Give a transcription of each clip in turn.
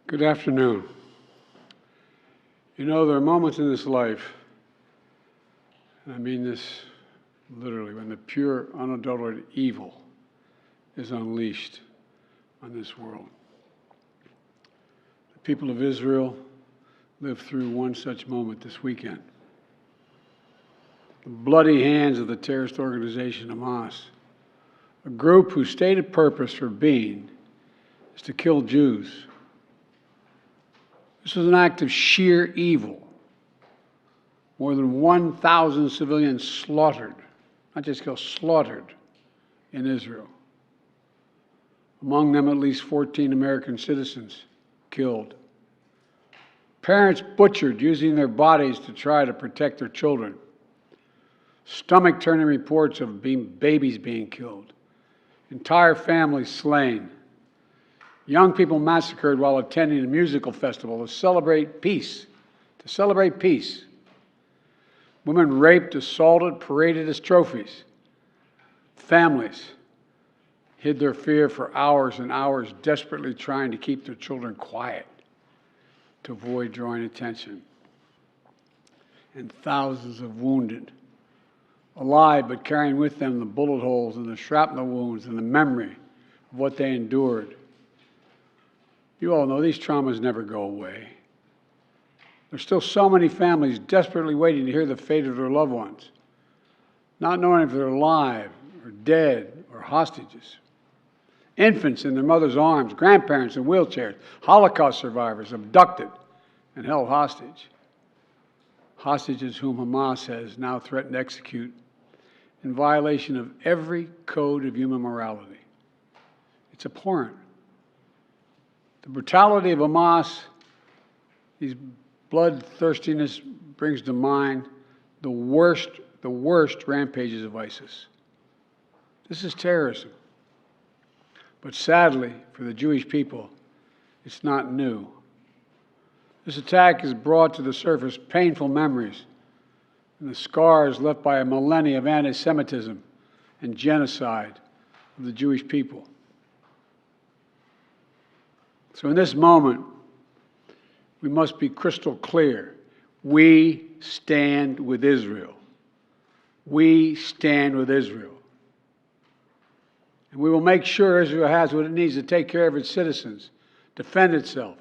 Good afternoon. You know, there are moments in this life, and I mean this literally, when the pure, unadulterated evil is unleashed on this world. The people of Israel lived through one such moment this weekend. The bloody hands of the terrorist organization Hamas, a group whose stated purpose for being is to kill Jews. This was an act of sheer evil. More than 1,000 civilians slaughtered, not just killed, slaughtered in Israel. Among them, at least 14 American citizens killed. Parents butchered using their bodies to try to protect their children. Stomach-turning reports of babies being killed. Entire families slain. Young people massacred while attending a musical festival to celebrate peace. Women raped, assaulted, paraded as trophies. Families hid their fear for hours and hours, desperately trying to keep their children quiet to avoid drawing attention. And thousands of wounded, alive but carrying with them the bullet holes and the shrapnel wounds and the memory of what they endured. You all know these traumas never go away. There's still so many families desperately waiting to hear the fate of their loved ones, not knowing if they're alive or dead or hostages. Infants in their mother's arms, grandparents in wheelchairs, Holocaust survivors abducted and held hostage. Hostages whom Hamas has now threatened to execute in violation of every code of human morality. It's abhorrent. The brutality of Hamas, these bloodthirstiness brings to mind the worst rampages of ISIS. This is terrorism. But sadly, for the Jewish people, it's not new. This attack has brought to the surface painful memories and the scars left by a millennia of anti-Semitism and genocide of the Jewish people. So in this moment, we must be crystal clear. We stand with Israel. We stand with Israel. And we will make sure Israel has what it needs to take care of its citizens, defend itself,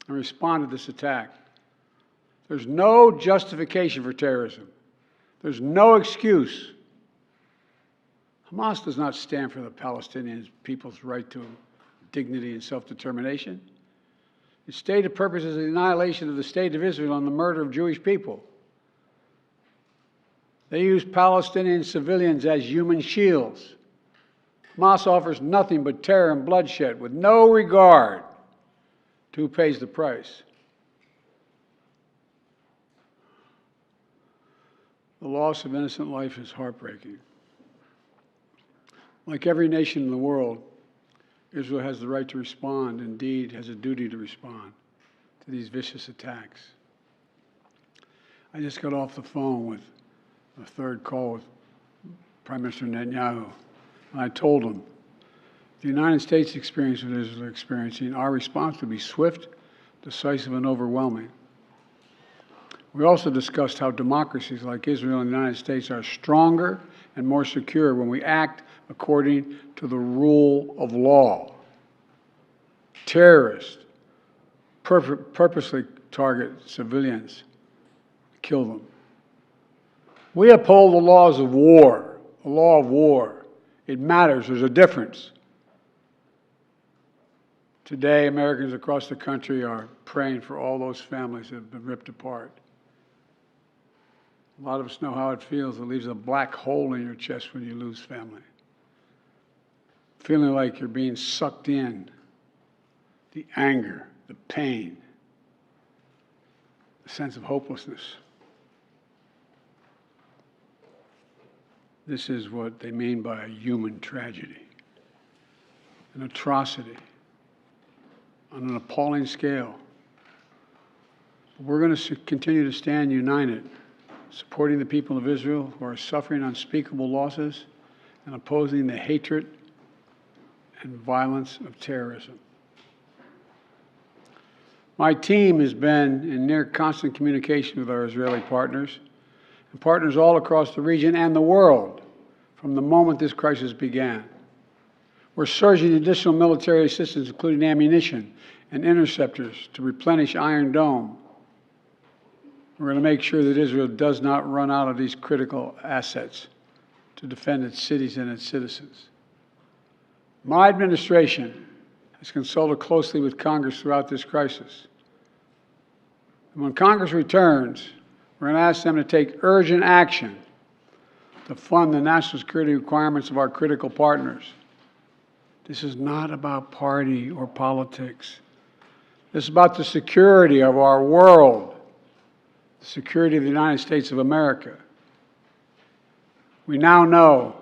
and respond to this attack. There's no justification for terrorism. There's no excuse. Hamas does not stand for the Palestinian people's right to dignity and self-determination. Its stated purpose is the annihilation of the state of Israel and the murder of Jewish people. They use Palestinian civilians as human shields. Hamas offers nothing but terror and bloodshed with no regard to who pays the price. The loss of innocent life is heartbreaking. Like every nation in the world, Israel has the right to respond, indeed has a duty to respond to these vicious attacks. I just got off the phone with a third call with Prime Minister Netanyahu, and I told him, the United States experience what Israel is experiencing, our response will be swift, decisive, and overwhelming. We also discussed how democracies like Israel and the United States are stronger and more secure when we act according to the rule of law. Terrorists purposely target civilians, kill them. We uphold the laws of war, the law of war. It matters. There's a difference. Today, Americans across the country are praying for all those families that have been ripped apart. A lot of us know how it feels. It leaves a black hole in your chest when you lose family. Feeling like you're being sucked in. The anger, the pain, the sense of hopelessness. This is what they mean by a human tragedy, an atrocity on an appalling scale. But we're going to continue to stand united, supporting the people of Israel who are suffering unspeakable losses and opposing the hatred and violence of terrorism. My team has been in near constant communication with our Israeli partners and partners all across the region and the world from the moment this crisis began. We're surging additional military assistance, including ammunition and interceptors, to replenish Iron Dome. We're going to make sure that Israel does not run out of these critical assets to defend its cities and its citizens. My administration has consulted closely with Congress throughout this crisis. And when Congress returns, we're going to ask them to take urgent action to fund the national security requirements of our critical partners. This is not about party or politics. This is about the security of our world, the security of the United States of America. We now know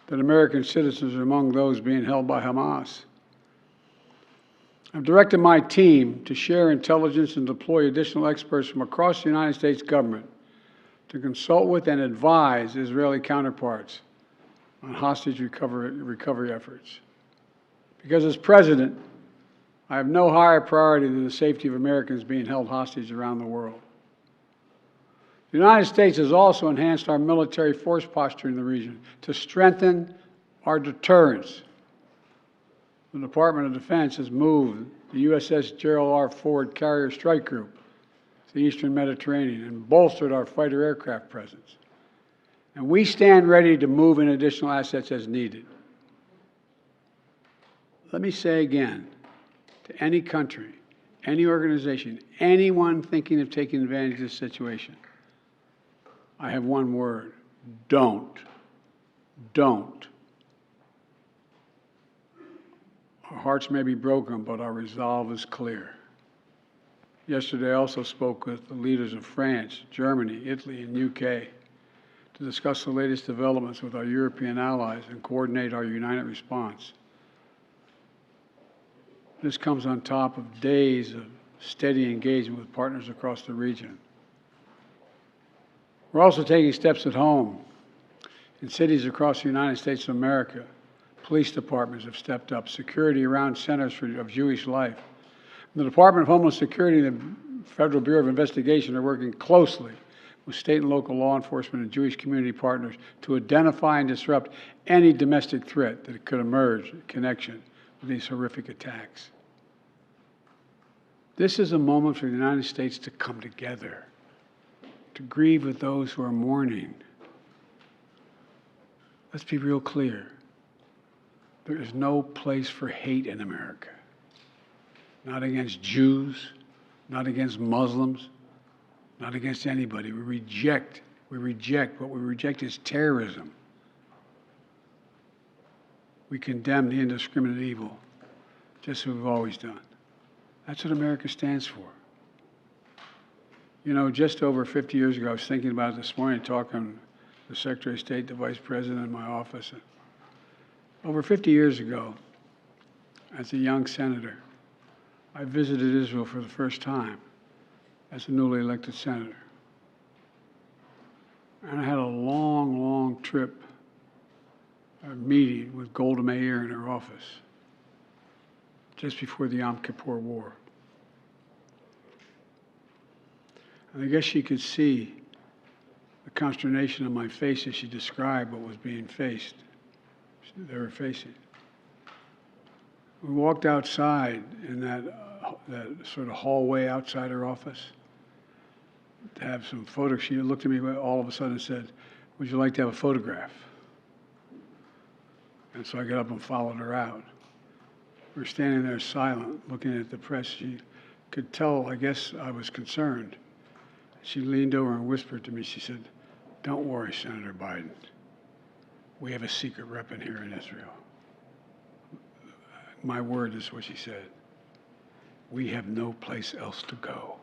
that American citizens are among those being held by Hamas. I've directed my team to share intelligence and deploy additional experts from across the United States government to consult with and advise Israeli counterparts on hostage recovery efforts. Because as president, I have no higher priority than the safety of Americans being held hostage around the world. The United States has also enhanced our military force posture in the region to strengthen our deterrence. The Department of Defense has moved the USS Gerald R. Ford Carrier Strike Group to the Eastern Mediterranean and bolstered our fighter aircraft presence. And we stand ready to move in additional assets as needed. Let me say again, to any country, any organization, anyone thinking of taking advantage of this situation, I have one word: don't. Don't. Our hearts may be broken, but our resolve is clear. Yesterday, I also spoke with the leaders of France, Germany, Italy, and UK to discuss the latest developments with our European allies and coordinate our united response. This comes on top of days of steady engagement with partners across the region. We're also taking steps at home. In cities across the United States of America, police departments have stepped up. Security around centers of Jewish life. The Department of Homeland Security and the Federal Bureau of Investigation are working closely with state and local law enforcement and Jewish community partners to identify and disrupt any domestic threat that could emerge in connection with these horrific attacks. This is a moment for the United States to come together, to grieve with those who are mourning. Let's be real clear. There is no place for hate in America. Not against Jews, not against Muslims, not against anybody. We reject. What we reject is terrorism. We condemn the indiscriminate evil, just as we've always done. That's what America stands for. You know, just over 50 years ago, I was thinking about it this morning, talking to the Secretary of State, the Vice President in my office. Over 50 years ago, as a young senator, I visited Israel for the first time as a newly elected senator. And I had a long, long trip, a meeting with Golda Meir in her office just before the Yom Kippur War. And I guess she could see the consternation on my face as she described what was being faced. They were facing. We walked outside in that sort of hallway outside her office to have some photos. She looked at me all of a sudden and said, "Would you like to have a photograph?" And so I got up and followed her out. We were standing there silent, looking at the press. She could tell, I guess, I was concerned. She leaned over and whispered to me, she said, "Don't worry, Senator Biden. We have a secret rep in here in Israel." My word is what she said. We have no place else to go.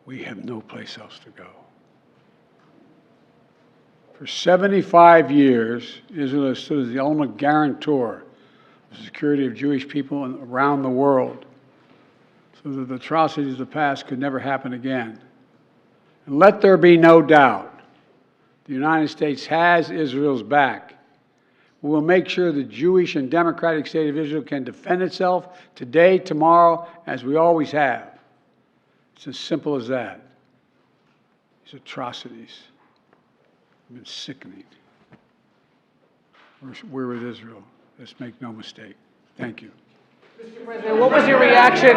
We have no place else to go. For 75 years, Israel has stood as the ultimate guarantor of the security of Jewish people around the world, so that the atrocities of the past could never happen again. And let there be no doubt, the United States has Israel's back. We will make sure the Jewish and democratic state of Israel can defend itself today, tomorrow, as we always have. It's as simple as that. These atrocities have been sickening. We're with Israel. Let's make no mistake. Thank you. Mr. President, what was your reaction?